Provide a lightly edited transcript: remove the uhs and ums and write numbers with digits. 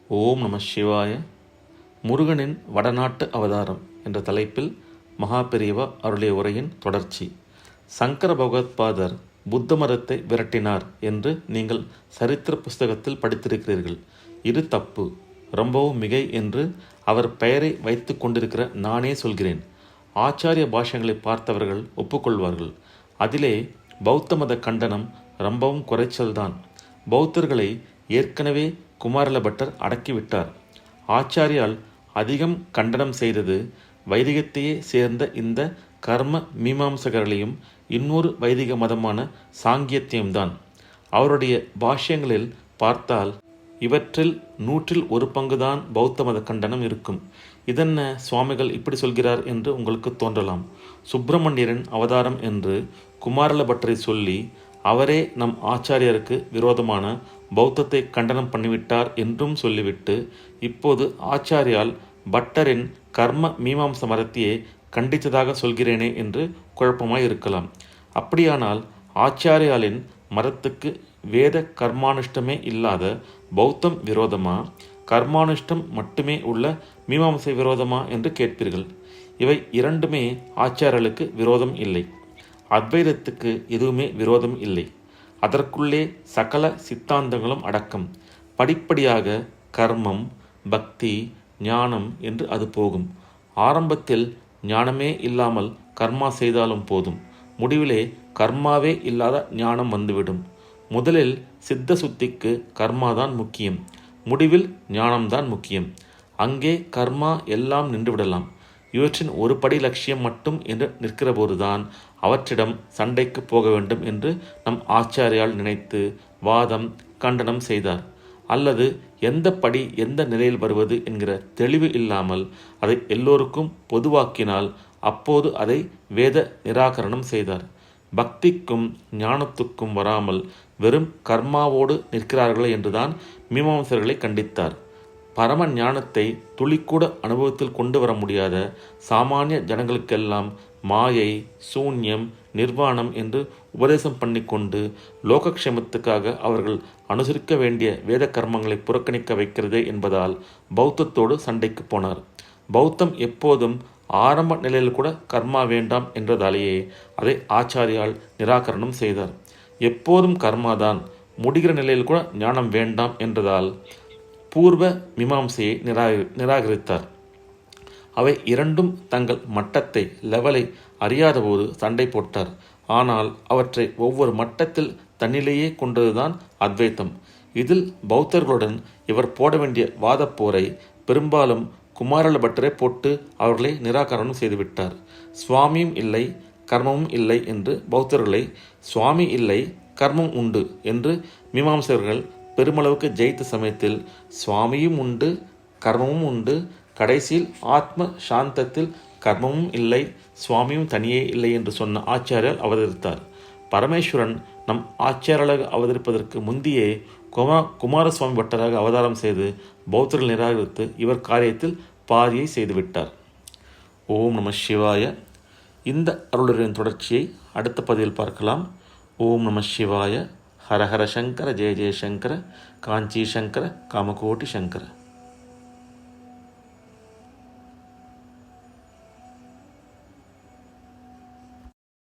ஓம் நம சிவாய. முருகனின் வடநாட்டு அவதாரம் என்ற தலைப்பில் மகாபெரிவா அருளிய உரையின் தொடர்ச்சி. சங்கர பகவத்பாதர் புத்த மதத்தை விரட்டினார் என்று நீங்கள் சரித்திர புஸ்தகத்தில் படித்திருக்கிறீர்கள். இது தப்பு, ரொம்பவும் மிகை என்று அவர் பெயரை வைத்து கொண்டிருக்கிற நானே சொல்கிறேன். ஆச்சாரிய பாஷ்யங்களை பார்த்தவர்கள் ஒப்புக்கொள்வார்கள். அதிலே பௌத்த மத கண்டனம் ரொம்பவும் குறைச்சல்தான். பௌத்தர்களை ஏற்கனவே குமாரல பட்டர் அடக்கிவிட்டார். ஆச்சாரியால் அதிகம் கண்டனம் செய்தது வைதிகத்தையே சேர்ந்த இந்த கர்ம மீமாம்சகர்களையும் இன்னொரு வைதிக மதமான சாங்கியத்தையும்தான். அவருடைய பாஷ்யங்களில் பார்த்தால் இவற்றில் 100 பங்குதான் பௌத்த மத கண்டனம் இருக்கும். இதென்ன சுவாமிகள் இப்படி சொல்கிறார் என்று உங்களுக்கு தோன்றலாம். சுப்பிரமணியரின் அவதாரம் என்று குமாரல பட்டரை சொல்லி அவரே நம் ஆச்சாரியருக்கு விரோதமான பௌத்தத்தை கண்டனம் பண்ணிவிட்டார் என்றும் சொல்லிவிட்டு இப்போது ஆச்சாரியால் பட்டரின் கர்ம மீமாம்ச மதத்தையே கண்டித்ததாக சொல்கிறேனே என்று குழப்பமாய் இருக்கலாம். அப்படியானால் ஆச்சாரியாலின் மதத்துக்கு வேத கர்மானுஷ்டமே இல்லாத பௌத்தம் விரோதமா, கர்மானுஷ்டம் மட்டுமே உள்ள மீமாம்சை விரோதமா என்று கேட்பீர்கள். இவை இரண்டுமே ஆச்சாரியர்களுக்கு விரோதம் இல்லை. அத்வைதத்துக்கு எதுவுமே விரோதம் இல்லை. அதற்குள்ளே சகல சித்தாந்தங்களும் அடக்கம். படிப்படியாக கர்மம், பக்தி, ஞானம் என்று அது போகும். ஆரம்பத்தில் ஞானமே இல்லாமல் கர்மா செய்தாலும் போதும். முடிவிலே கர்மாவே இல்லாத ஞானம் வந்துவிடும். முதலில் சித்த சுத்திக்கு கர்மாதான் முக்கியம், முடிவில் ஞானம்தான் முக்கியம். அங்கே கர்மா எல்லாம் நின்றுவிடலாம். இவற்றின் ஒரு படி லட்சியம் மட்டும் என்று நிற்கிற போதுதான் அவற்றிடம் சண்டைக்கு போக வேண்டும் என்று நம் ஆச்சாரியால் நினைத்து வாதம் கண்டனம் செய்தார். அல்லது எந்த படி எந்த நிலையில் வருவது என்கிற தெளிவு இல்லாமல் அதை எல்லோருக்கும் பொதுவாக்கினால் அப்போது அதை வேத நிராகரணம் செய்தார். பக்திக்கும் ஞானத்துக்கும் வராமல் வெறும் கர்மாவோடு நிற்கிறார்கள் என்றுதான் மீமாம்சர்களை கண்டித்தார். பரம ஞானத்தை துளிக்கூட அனுபவத்தில் கொண்டு வர முடியாத சாமானிய ஜனங்களுக்கெல்லாம் மாயை, சூன்யம், நிர்வாணம் என்று உபதேசம் பண்ணிக்கொண்டு லோகக்ஷேமத்துக்காக அவர்கள் அனுசரிக்க வேண்டிய வேத கர்மங்களை புறக்கணிக்க வைக்கிறதே என்பதால் பௌத்தத்தோடு சண்டைக்கு போனார். பௌத்தம் எப்போதும் ஆரம்ப நிலையில் கூட கர்மா வேண்டாம் என்றதாலேயே அதை ஆச்சாரியால் நிராகரணம் செய்தார். எப்போதும் கர்மாதான், முடிகிற நிலையில் கூட ஞானம் வேண்டாம் என்றதால் பூர்வ மீமாம்சையை நிராகரித்தார். அவை இரண்டும் தங்கள் மட்டத்தை, லெவலை அறியாதபோது சண்டை போட்டார். ஆனால் அவற்றை ஒவ்வொரு மட்டத்தில் தன்னிலேயே கொண்டதுதான் அத்வைத்தம். இதில் பௌத்தர்களுடன் இவர் போட வேண்டிய வாதப்போரை பெரும்பாலும் குமாரல பட்டரை போட்டு அவர்களை நிராகரணம் செய்துவிட்டார். சுவாமியும் இல்லை, கர்மமும் இல்லை என்று பௌத்தர்களை சுவாமி இல்லை, கர்மம் உண்டு என்று மீமாம்சகர்கள் பெருமளவுக்கு ஜெயித்த சமயத்தில் சுவாமியும் உண்டு, கர்மமும் உண்டு, கடைசியில் ஆத்ம சாந்தத்தில் கர்மமும் இல்லை, சுவாமியும் தனியே இல்லை என்று சொன்ன ஆச்சாரியால் அவதரித்தார். பரமேஸ்வரன் நம் ஆச்சாரியாக அவதரிப்பதற்கு முந்தியே குமாரசுவாமி பட்டராக அவதாரம் செய்து பௌத்தர்கள் நிராகரித்து இவர் காரியத்தில் பாதியை செய்துவிட்டார். ஓம் நம சிவாய. இந்த அருளுரையின் தொடர்ச்சியை அடுத்த பதிவில் பார்க்கலாம். ஓம் நம சிவாய. ஹரஹர சங்கர, ஜெய ஜெயசங்கர, காஞ்சி சங்கர, காமகோட்டி சங்கர.